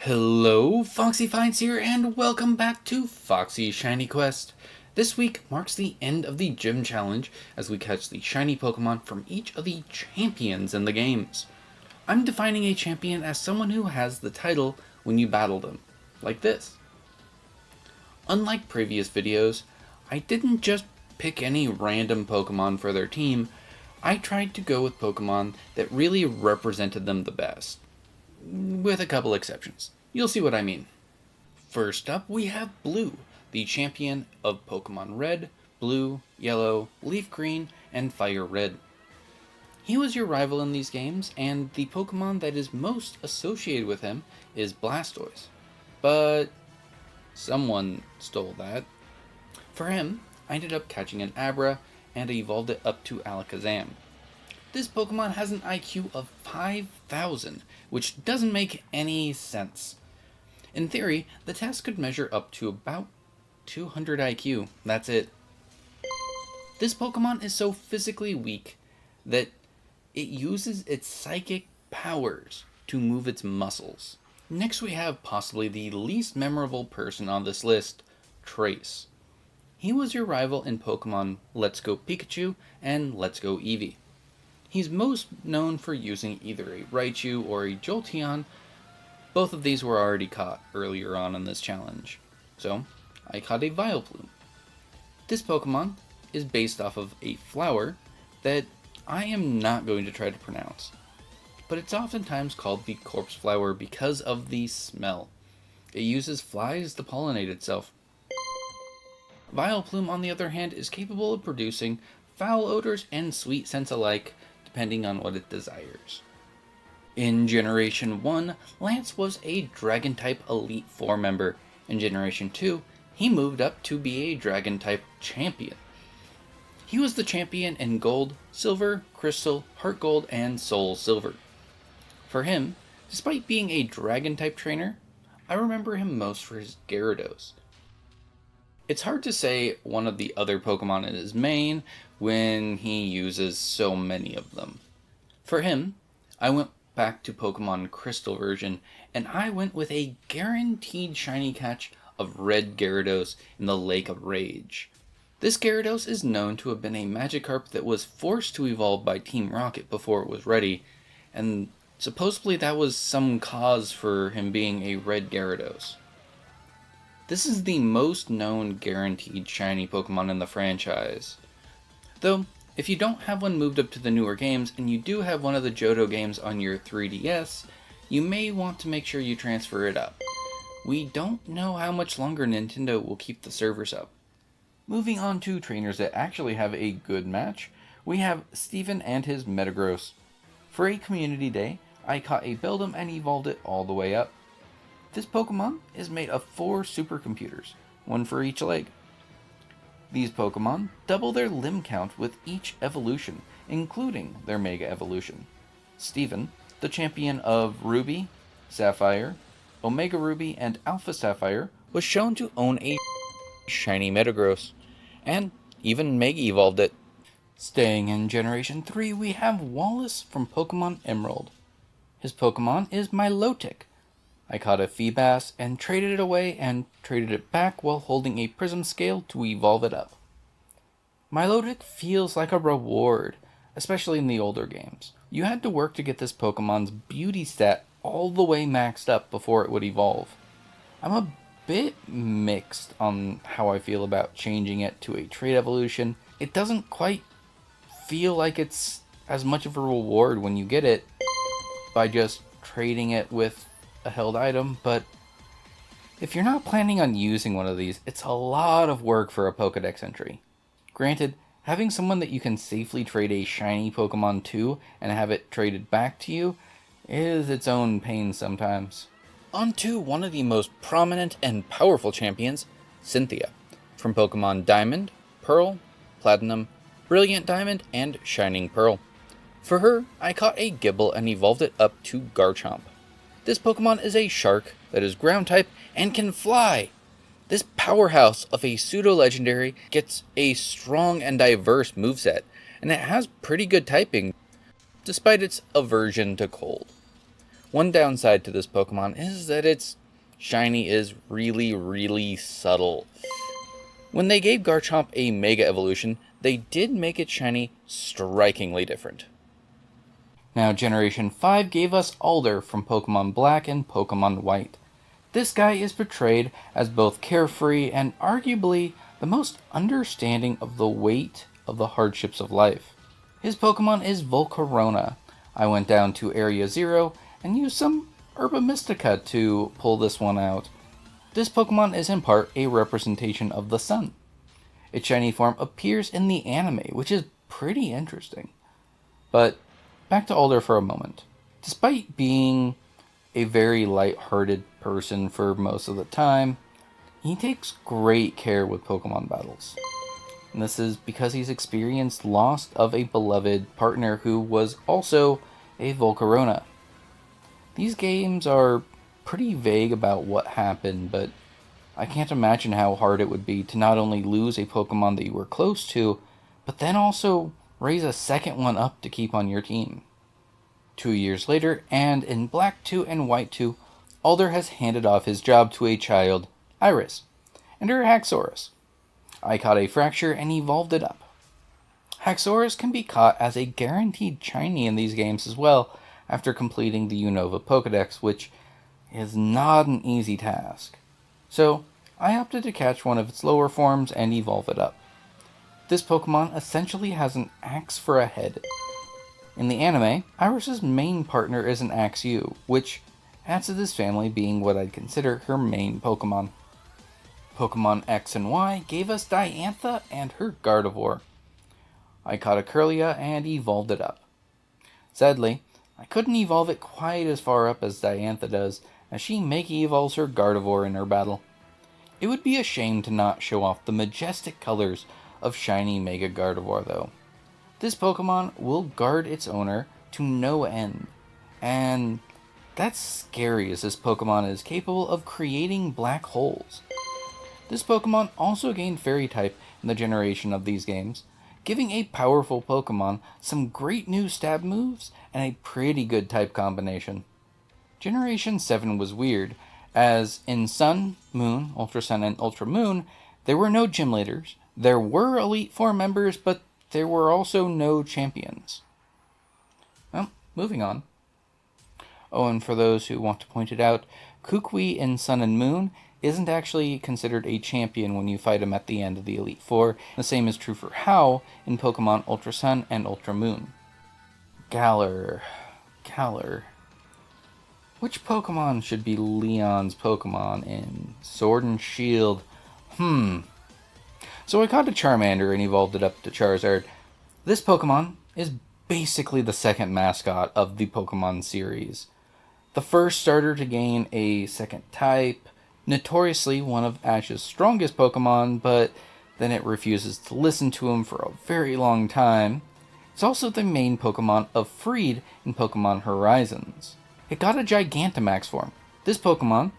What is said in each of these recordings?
Hello, Foxy Finds here, and welcome back to Foxy Shiny Quest. This week marks the end of the Gym Challenge as we catch the shiny Pokemon from each of the champions in the games. I'm defining a champion as someone who has the title when you battle them, like this. Unlike previous videos, I didn't just pick any random Pokemon for their team. I tried to go with Pokemon that really represented them the best, with a couple exceptions. You'll see what I mean. First up, we have Blue, the champion of Pokemon Red, Blue, Yellow, Leaf Green, and Fire Red. He was your rival in these games, and the Pokemon that is most associated with him is Blastoise. But someone stole that. For him, I ended up catching an Abra and evolved it up to Alakazam. This Pokemon has an IQ of 5,000, which doesn't make any sense. In theory, the test could measure up to about 200 IQ. That's it. This Pokemon is so physically weak that it uses its psychic powers to move its muscles. Next we have possibly the least memorable person on this list, Trace. He was your rival in Pokemon Let's Go Pikachu and Let's Go Eevee. He's most known for using either a Raichu or a Jolteon. Both of these were already caught earlier on in this challenge. So, I caught a Vileplume. This Pokemon is based off of a flower that I am not going to try to pronounce. But it's oftentimes called the corpse flower because of the smell. It uses flies to pollinate itself. Vileplume, on the other hand, is capable of producing foul odors and sweet scents alike, depending on what it desires. In Generation 1, Lance was a Dragon-type Elite Four member. In Generation 2, he moved up to be a Dragon-type Champion. He was the champion in Gold, Silver, Crystal, Heart Gold, and Soul Silver. For him, despite being a Dragon-type trainer, I remember him most for his Gyarados. It's hard to say one of the other Pokemon in his main when he uses so many of them. For him, I went back to Pokemon Crystal version, and I went with a guaranteed shiny catch of Red Gyarados in the Lake of Rage. This Gyarados is known to have been a Magikarp that was forced to evolve by Team Rocket before it was ready, and supposedly that was some cause for him being a Red Gyarados. This is the most known guaranteed shiny Pokemon in the franchise. Though, if you don't have one moved up to the newer games, and you do have one of the Johto games on your 3DS, you may want to make sure you transfer it up. We don't know how much longer Nintendo will keep the servers up. Moving on to trainers that actually have a good match, we have Steven and his Metagross. For a community day, I caught a Beldum and evolved it all the way up. This Pokemon is made of 4 supercomputers, one for each leg. These Pokemon double their limb count with each evolution, including their Mega Evolution. Steven, the champion of Ruby, Sapphire, Omega Ruby, and Alpha Sapphire, was shown to own a shiny Metagross, and even Mega evolved it. Staying in Generation 3, we have Wallace from Pokemon Emerald. His Pokemon is Milotic. I caught a Feebas and traded it away and traded it back while holding a Prism Scale to evolve it up. Milotic feels like a reward, especially in the older games. You had to work to get this Pokemon's beauty stat all the way maxed up before it would evolve. I'm a bit mixed on how I feel about changing it to a trade evolution. It doesn't quite feel like it's as much of a reward when you get it by just trading it with a held item, but if you're not planning on using one of these, it's a lot of work for a Pokédex entry. Granted, having someone that you can safely trade a shiny Pokemon to and have it traded back to you is its own pain sometimes. On to one of the most prominent and powerful champions, Cynthia, from Pokemon Diamond, Pearl, Platinum, Brilliant Diamond, and Shining Pearl. For her, I caught a Gibble and evolved it up to Garchomp. This Pokemon is a shark that is ground type and can fly. This powerhouse of a pseudo-legendary gets a strong and diverse moveset, and it has pretty good typing, despite its aversion to cold. One downside to this Pokemon is that its shiny is really, really subtle. When they gave Garchomp a Mega Evolution, they did make its shiny strikingly different. Now, Generation 5 gave us Alder from Pokemon Black and Pokemon White. This guy is portrayed as both carefree and arguably the most understanding of the weight of the hardships of life. His Pokemon is Volcarona. I went down to Area 0 and used some Herba Mystica to pull this one out. This Pokemon is in part a representation of the sun. Its shiny form appears in the anime, which is pretty interesting. But back to Alder for a moment. Despite being a very light-hearted person for most of the time, he takes great care with Pokemon battles. And this is because he's experienced loss of a beloved partner who was also a Volcarona. These games are pretty vague about what happened, but I can't imagine how hard it would be to not only lose a Pokemon that you were close to, but then also raise a second one up to keep on your team. 2 years later, and in Black 2 and White 2, Alder has handed off his job to a child, Iris, and her Haxorus. I caught a fracture and evolved it up. Haxorus can be caught as a guaranteed shiny in these games as well, after completing the Unova Pokédex, which is not an easy task. So, I opted to catch one of its lower forms and evolve it up. This Pokemon essentially has an axe for a head. In the anime, Iris's main partner is an Axew, which adds to this family being what I'd consider her main Pokemon. Pokemon X and Y gave us Diantha and her Gardevoir. I caught a Kirlia and evolved it up. Sadly, I couldn't evolve it quite as far up as Diantha does, as she Mega Evolves her Gardevoir in her battle. It would be a shame to not show off the majestic colors of shiny Mega Gardevoir though. This Pokemon will guard its owner to no end, and that's scary as this Pokemon is capable of creating black holes. This Pokemon also gained Fairy type in the generation of these games, giving a powerful Pokemon some great new stab moves and a pretty good type combination. Generation 7 was weird, as in Sun, Moon, Ultra Sun, and Ultra Moon, there were no gym leaders. There were Elite Four members, but there were also no champions. Well, moving on. Oh, and for those who want to point it out, Kukui in Sun and Moon isn't actually considered a champion when you fight him at the end of the Elite Four. The same is true for Hau in Pokemon Ultra Sun and Ultra Moon. Galar. Which Pokemon should be Leon's Pokemon in Sword and Shield? So I caught a Charmander and evolved it up to Charizard. This Pokemon is basically the second mascot of the Pokemon series. The first starter to gain a second type, notoriously one of Ash's strongest Pokemon, but then it refuses to listen to him for a very long time. It's also the main Pokemon of Freed in Pokemon Horizons. It got a Gigantamax form. This Pokemon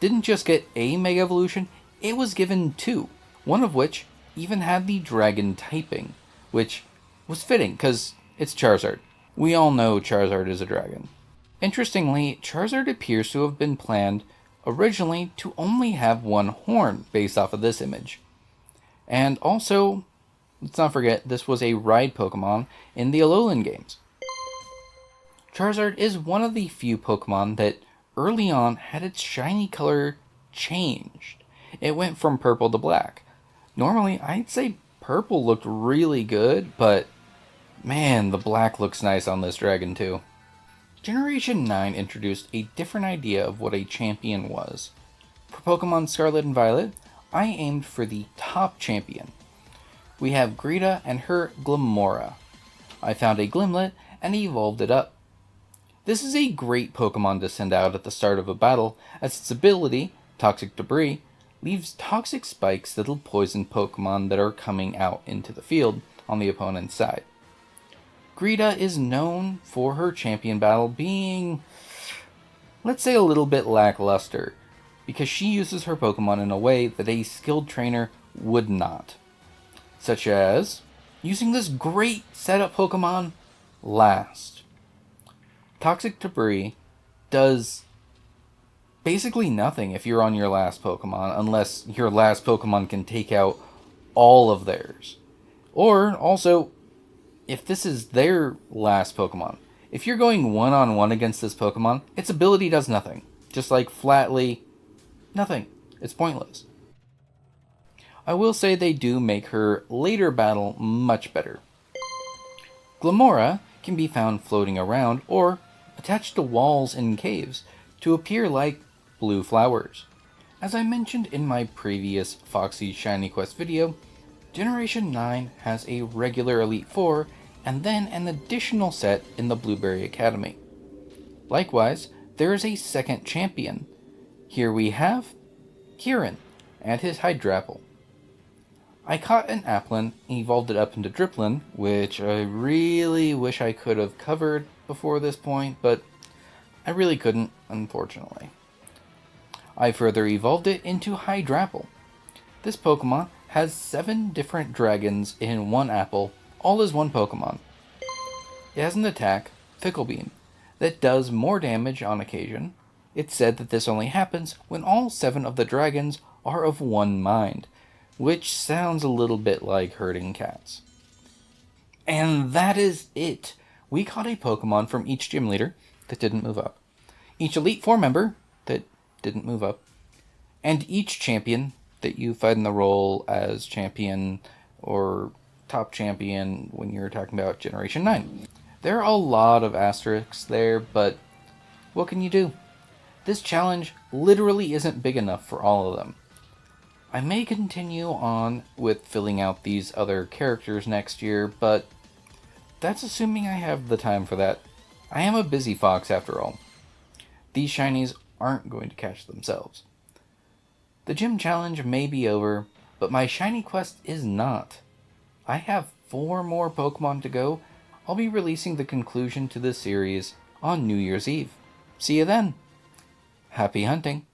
didn't just get a Mega Evolution, it was given two, one of which even had the Dragon typing, which was fitting because it's Charizard. We all know Charizard is a dragon. Interestingly, Charizard appears to have been planned originally to only have one horn based off of this image. And also, let's not forget, this was a ride Pokemon in the Alolan games. Charizard is one of the few Pokemon that early on had its shiny color changed. It went from purple to black. Normally, I'd say purple looked really good, but man, the black looks nice on this dragon too. Generation 9 introduced a different idea of what a champion was. For Pokemon Scarlet and Violet, I aimed for the top champion. We have Greta and her Glimmora. I found a Glimlet and evolved it up. This is a great Pokemon to send out at the start of a battle, as its ability, Toxic Debris, leaves toxic spikes that'll poison Pokemon that are coming out into the field on the opponent's side. Greta is known for her champion battle being, let's say, a little bit lackluster, because she uses her Pokemon in a way that a skilled trainer would not. Such as using this great setup Pokemon, Last. Toxic Debris does basically nothing if you're on your last Pokemon, unless your last Pokemon can take out all of theirs. Or, also, if this is their last Pokemon, if you're going one-on-one against this Pokemon, its ability does nothing. Just like, flatly, nothing. It's pointless. I will say they do make her later battle much better. Glamora can be found floating around or attached to walls in caves to appear like blue flowers. As I mentioned in my previous Foxy Shiny Quest video, Generation 9 has a regular Elite Four and then an additional set in the Blueberry Academy. Likewise, there is a second champion. Here we have Kieran and his Hydrapple. I caught an Applin and evolved it up into Dripplin, which I really wish I could have covered before this point, but I really couldn't, unfortunately. I further evolved it into Hydrapple. This Pokemon has 7 different dragons in one apple, all as one Pokemon. It has an attack, Fickle Beam, that does more damage on occasion. It's said that this only happens when all 7 of the dragons are of one mind, which sounds a little bit like herding cats. And that is it. We caught a Pokemon from each gym leader that didn't move up, each Elite Four member that didn't move up, and each champion that you fight in the role as champion or top champion when you're talking about Generation 9. There are a lot of asterisks there, but what can you do? This challenge literally isn't big enough for all of them. I may continue on with filling out these other characters next year, but that's assuming I have the time for that. I am a busy fox after all. These shinies aren't going to catch themselves. The gym challenge may be over, but my shiny quest is not. I have 4 more Pokemon to go. I'll be releasing the conclusion to this series on New Year's Eve. See you then. Happy hunting.